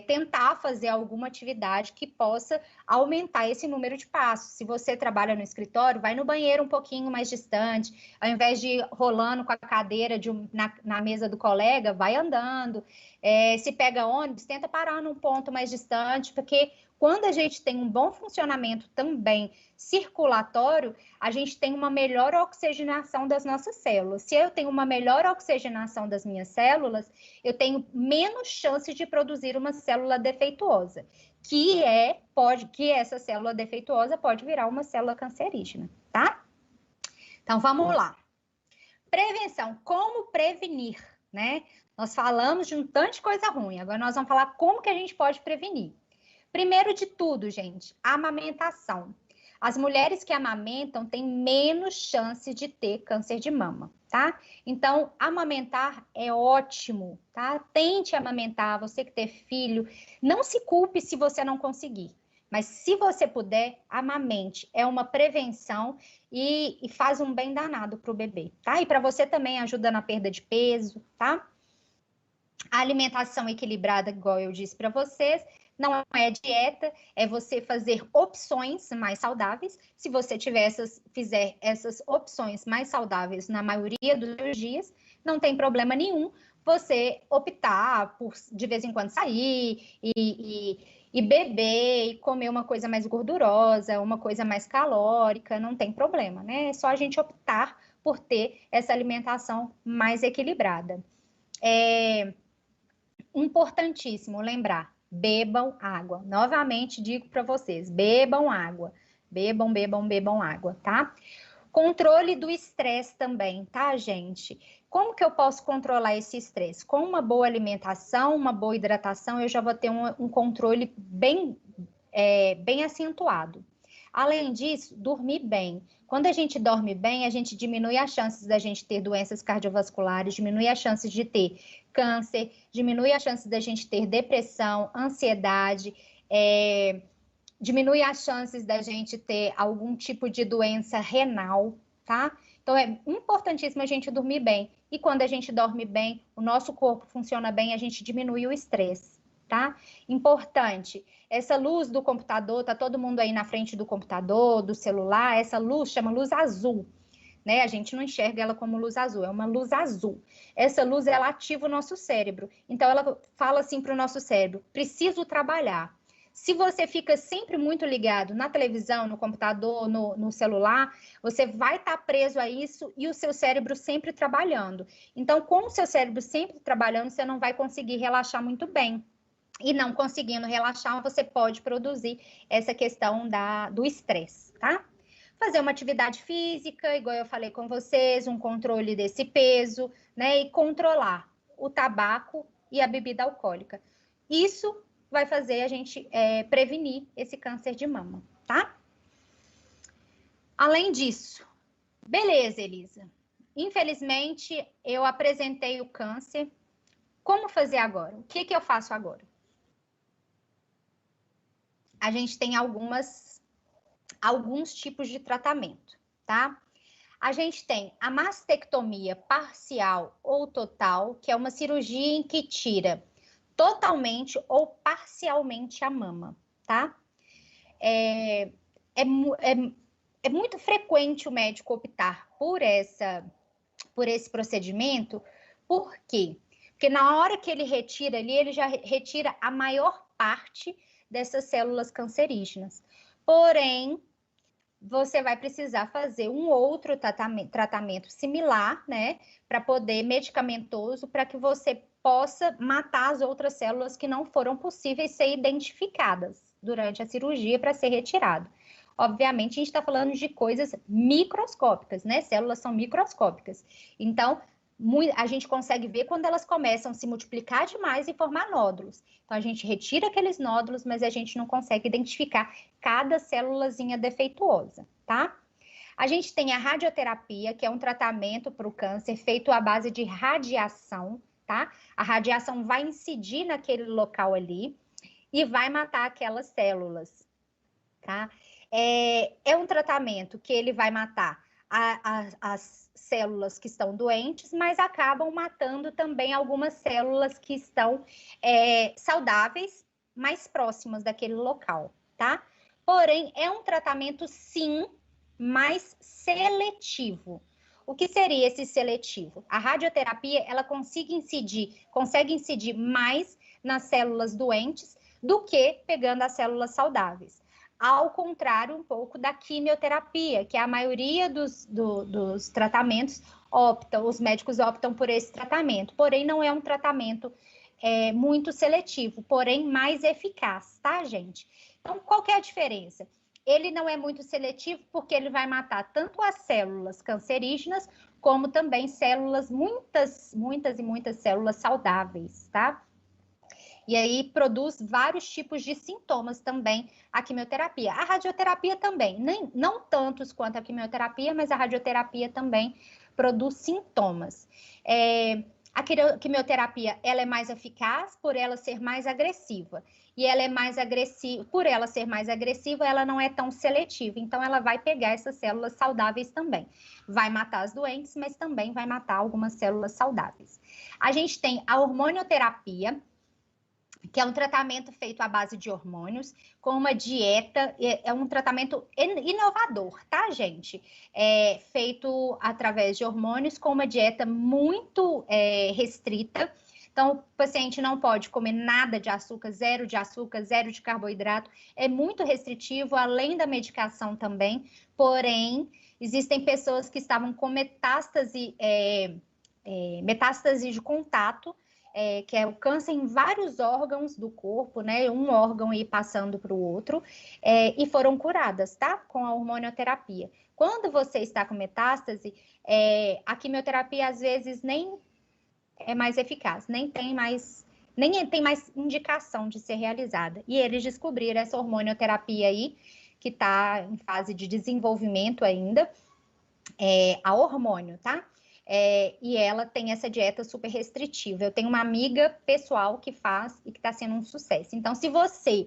Speaker 1: tentar fazer alguma atividade que possa aumentar esse número de passos. Se você trabalha no escritório, vai no banheiro um pouquinho mais distante, ao invés de ir rolando com a cadeira na mesa do colega, vai andando. Se pega ônibus, tenta parar num ponto mais distante, porque quando a gente tem um bom funcionamento também circulatório, a gente tem uma melhor oxigenação das nossas células. Se eu tenho uma melhor oxigenação das minhas células, eu tenho menos chance de produzir uma célula defeituosa, que essa célula defeituosa pode virar uma célula cancerígena, tá? Então, vamos lá. Prevenção, como prevenir, né? Nós falamos de um tanto de coisa ruim, agora nós vamos falar como que a gente pode prevenir. Primeiro de tudo, gente, amamentação. As mulheres que amamentam têm menos chance de ter câncer de mama, tá? Então, amamentar é ótimo, tá? Tente amamentar, você que tem filho. Não se culpe se você não conseguir. Mas se você puder, amamente. É uma prevenção e faz um bem danado para o bebê, tá? E para você também ajuda na perda de peso, tá? A alimentação equilibrada, igual eu disse para vocês, Não é dieta, é você fazer opções mais saudáveis. Se você fizer essas opções mais saudáveis na maioria dos seus dias, não tem problema nenhum você optar por, de vez em quando, sair e beber e comer uma coisa mais gordurosa, uma coisa mais calórica, não tem problema, né? É só a gente optar por ter essa alimentação mais equilibrada. É importantíssimo lembrar, bebam água. Novamente digo para vocês, bebam água. Bebam água, tá? Controle do estresse também, tá, gente? Como que eu posso controlar esse estresse? Com uma boa alimentação, uma boa hidratação, eu já vou ter um controle bem acentuado. Além disso, dormir bem. Quando a gente dorme bem, a gente diminui as chances da gente ter doenças cardiovasculares, diminui as chances de ter câncer, diminui as chances da gente ter depressão, ansiedade, diminui as chances da gente ter algum tipo de doença renal, tá? Então, é importantíssimo a gente dormir bem. E quando a gente dorme bem, o nosso corpo funciona bem, a gente diminui o estresse, tá? Importante, essa luz do computador, tá todo mundo aí na frente do computador, do celular, essa luz chama luz azul, né? A gente não enxerga ela como luz azul, é uma luz azul. Essa luz, ela ativa o nosso cérebro. Então, ela fala assim para o nosso cérebro, preciso trabalhar. Se você fica sempre muito ligado na televisão, no computador, no celular, você vai estar preso a isso e o seu cérebro sempre trabalhando. Então, com o seu cérebro sempre trabalhando, você não vai conseguir relaxar muito bem. E não conseguindo relaxar, você pode produzir essa questão do estresse, tá? Fazer uma atividade física, igual eu falei com vocês, um controle desse peso, né? E controlar o tabaco e a bebida alcoólica. Isso vai fazer a gente prevenir esse câncer de mama, tá? Além disso, beleza, Elisa. Infelizmente, eu apresentei o câncer. Como fazer agora? O que eu faço agora? A gente tem alguns tipos de tratamento, tá? A gente tem a mastectomia parcial ou total, que é uma cirurgia em que tira totalmente ou parcialmente a mama, tá? É muito frequente o médico optar por esse procedimento. Por quê? Porque na hora que ele retira ali, ele já retira a maior parte dessas células cancerígenas. Porém, você vai precisar fazer um outro tratamento similar, né? Para poder, medicamentoso, para que você possa matar as outras células que não foram possíveis ser identificadas durante a cirurgia para ser retirado. Obviamente, a gente está falando de coisas microscópicas, né? Células são microscópicas. Então, a gente consegue ver quando elas começam a se multiplicar demais e formar nódulos. Então, a gente retira aqueles nódulos, mas a gente não consegue identificar cada célulazinha defeituosa, tá? A gente tem a radioterapia, que é um tratamento para o câncer feito à base de radiação, tá? A radiação vai incidir naquele local ali e vai matar aquelas células, tá? É um tratamento que ele vai matar as células que estão doentes, mas acabam matando também algumas células que estão saudáveis, mais próximas daquele local, tá? Porém, é um tratamento, sim, mais seletivo. O que seria esse seletivo? A radioterapia, ela consegue incidir mais nas células doentes do que pegando as células saudáveis. Ao contrário um pouco da quimioterapia, que a maioria dos tratamentos os médicos optam por esse tratamento, porém não é um tratamento muito seletivo, porém mais eficaz, tá, gente? Então, qual que é a diferença? Ele não é muito seletivo porque ele vai matar tanto as células cancerígenas, como também muitas células saudáveis, tá? E aí produz vários tipos de sintomas também a quimioterapia. A radioterapia também, não tantos quanto a quimioterapia, mas a radioterapia também produz sintomas. A quimioterapia, ela é mais eficaz por ela ser mais agressiva. E ela é mais agressiva, por ela ser mais agressiva, ela não é tão seletiva. Então, ela vai pegar essas células saudáveis também. Vai matar as doentes, mas também vai matar algumas células saudáveis. A gente tem a hormonioterapia, que é um tratamento feito à base de hormônios, com uma dieta, é um tratamento inovador, tá, gente? É feito através de hormônios, com uma dieta muito restrita. Então, o paciente não pode comer nada de açúcar, zero de carboidrato. É muito restritivo, além da medicação também. Porém, existem pessoas que estavam com metástase de contato, que é o câncer em vários órgãos do corpo, né? Um órgão aí passando para o outro, e foram curadas, tá? Com a hormonioterapia. Quando você está com metástase, a quimioterapia às vezes nem é mais eficaz, nem tem mais indicação de ser realizada. E eles descobriram essa hormonioterapia aí, que está em fase de desenvolvimento ainda, a hormônio, tá? E ela tem essa dieta super restritiva. Eu tenho uma amiga pessoal que faz e que está sendo um sucesso. Então, se você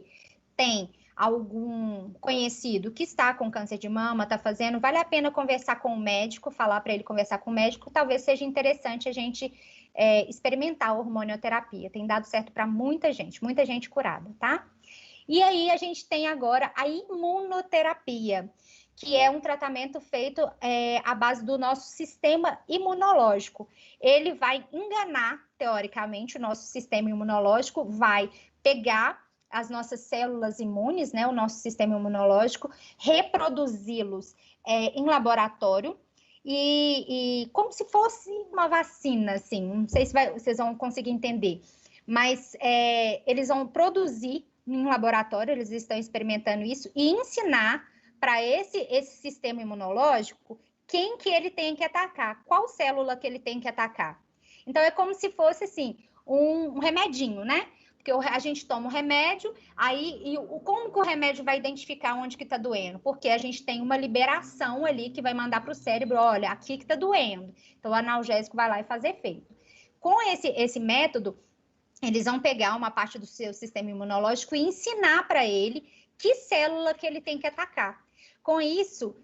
Speaker 1: tem algum conhecido que está com câncer de mama, está fazendo, vale a pena conversar com o médico, falar para ele conversar com o médico, talvez seja interessante a gente experimentar a hormonioterapia. Tem dado certo para muita gente curada, tá? E aí a gente tem agora a imunoterapia, que é um tratamento feito à base do nosso sistema imunológico. Ele vai enganar, teoricamente, o nosso sistema imunológico, vai pegar as nossas células imunes, né, o nosso sistema imunológico, reproduzi-los em laboratório, e como se fosse uma vacina, assim, não sei se vocês vão conseguir entender, mas eles vão produzir em laboratório, eles estão experimentando isso, e ensinar para esse sistema imunológico quem que ele tem que atacar, qual célula que ele tem que atacar. Então, é como se fosse, assim, um remedinho, né? Porque a gente toma o remédio, como que o remédio vai identificar onde que tá doendo? Porque a gente tem uma liberação ali que vai mandar para o cérebro, olha, aqui que tá doendo. Então, o analgésico vai lá e faz efeito. Com esse método, eles vão pegar uma parte do seu sistema imunológico e ensinar para ele que célula que ele tem que atacar. Com isso,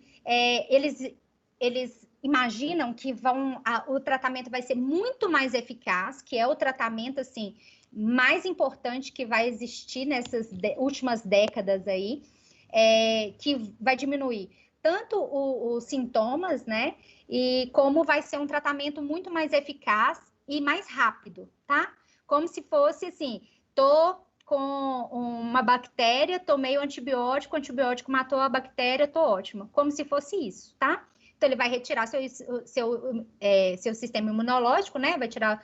Speaker 1: eles imaginam que o tratamento vai ser muito mais eficaz, que é o tratamento, assim, mais importante que vai existir nessas últimas décadas aí, que vai diminuir tanto os sintomas, né, e como vai ser um tratamento muito mais eficaz e mais rápido, tá? Como se fosse assim, tô com uma bactéria, tomei o antibiótico matou a bactéria, tô ótima. Como se fosse isso, tá? Então, ele vai retirar seu sistema imunológico, né? Vai tirar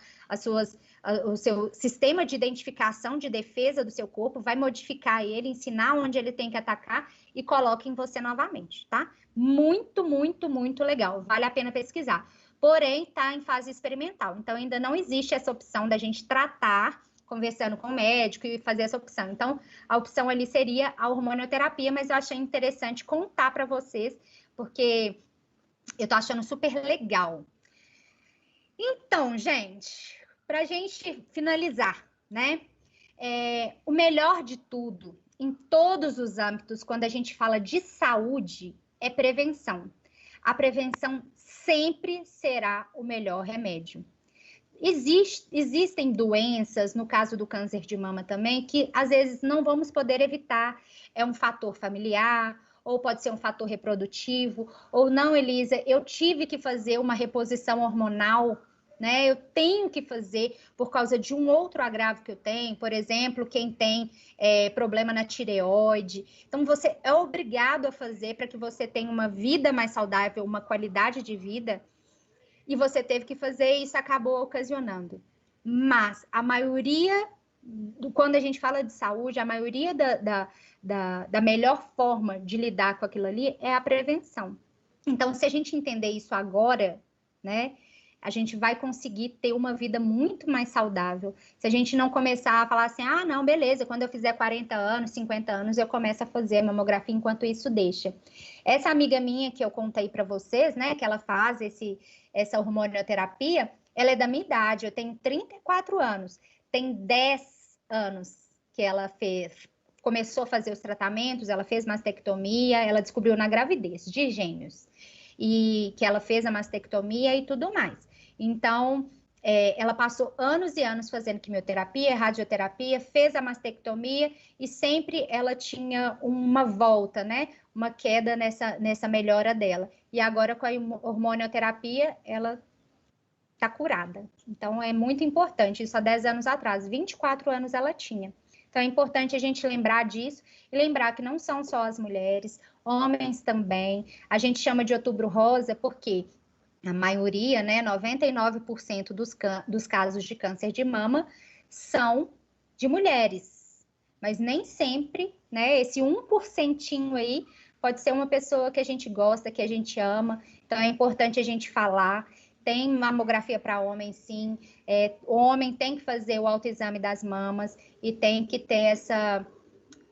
Speaker 1: o seu sistema de identificação, de defesa do seu corpo, vai modificar ele, ensinar onde ele tem que atacar e coloca em você novamente, tá? Muito, muito, muito legal. Vale a pena pesquisar. Porém, está em fase experimental. Então, ainda não existe essa opção da gente tratar conversando com o médico e fazer essa opção. Então, a opção ali seria a hormonioterapia, mas eu achei interessante contar para vocês, porque eu tô achando super legal. Então, gente, para a gente finalizar, né? O melhor de tudo, em todos os âmbitos, quando a gente fala de saúde, é prevenção. A prevenção sempre será o melhor remédio. Existem doenças, no caso do câncer de mama também, que às vezes não vamos poder evitar. É um fator familiar, ou pode ser um fator reprodutivo, ou não, Elisa, eu tive que fazer uma reposição hormonal, né? Eu tenho que fazer por causa de um outro agravo que eu tenho, por exemplo, quem tem problema na tireoide. Então, você é obrigado a fazer para que você tenha uma vida mais saudável, uma qualidade de vida, e você teve que fazer e isso acabou ocasionando. Mas a maioria, quando a gente fala de saúde, a maioria da melhor forma de lidar com aquilo ali é a prevenção. Então, se a gente entender isso agora, né, a gente vai conseguir ter uma vida muito mais saudável. Se a gente não começar a falar assim, ah, não, beleza, quando eu fizer 40 anos, 50 anos, eu começo a fazer a mamografia, enquanto isso deixa. Essa amiga minha que eu contei para vocês, né, que ela faz essa hormonioterapia, ela é da minha idade, eu tenho 34 anos. Tem 10 anos que ela começou a fazer os tratamentos, ela fez mastectomia, ela descobriu na gravidez de gêmeos, e que ela fez a mastectomia e tudo mais. Então, Ela passou anos e anos fazendo quimioterapia, radioterapia, fez a mastectomia e sempre ela tinha uma volta, né? Uma queda nessa melhora dela. E agora com a hormonioterapia, ela está curada. Então é muito importante, isso há 10 anos atrás, 24 anos ela tinha. Então é importante a gente lembrar disso e lembrar que não são só as mulheres, homens também. A gente chama de outubro rosa porque a maioria, né, 99% dos casos de câncer de mama são de mulheres, mas nem sempre, né, esse 1% aí pode ser uma pessoa que a gente gosta, que a gente ama, então é importante a gente falar. Tem mamografia para homem, sim, o homem tem que fazer o autoexame das mamas e tem que ter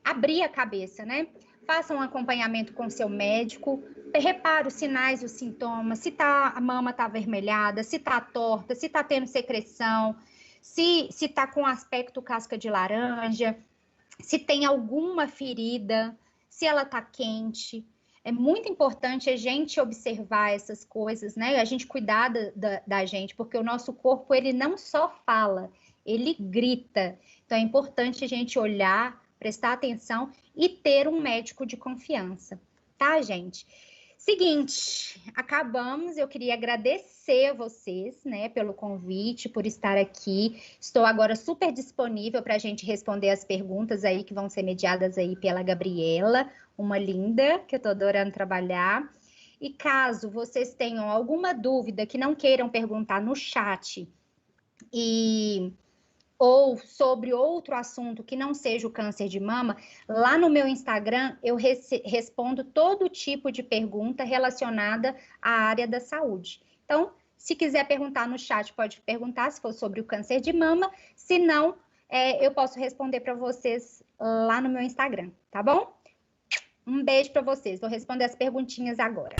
Speaker 1: abrir a cabeça, né? Faça um acompanhamento com seu médico, repare os sinais, os sintomas, se a mama está avermelhada, se está torta, se está tendo secreção, se está com aspecto casca de laranja, se tem alguma ferida, se ela está quente. É muito importante a gente observar essas coisas, né? A gente cuidar da gente, porque o nosso corpo, ele não só fala, ele grita. Então, é importante a gente olhar, prestar atenção e ter um médico de confiança, tá, gente? Seguinte, acabamos. Eu queria agradecer a vocês, né, pelo convite, por estar aqui. Estou agora super disponível para a gente responder as perguntas aí que vão ser mediadas aí pela Gabriela, uma linda, que eu estou adorando trabalhar. E caso vocês tenham alguma dúvida que não queiram perguntar no chat ou sobre outro assunto que não seja o câncer de mama, lá no meu Instagram eu respondo todo tipo de pergunta relacionada à área da saúde. Então, se quiser perguntar no chat, pode perguntar se for sobre o câncer de mama, se não, eu posso responder para vocês lá no meu Instagram, tá bom? Um beijo para vocês, vou responder as perguntinhas agora.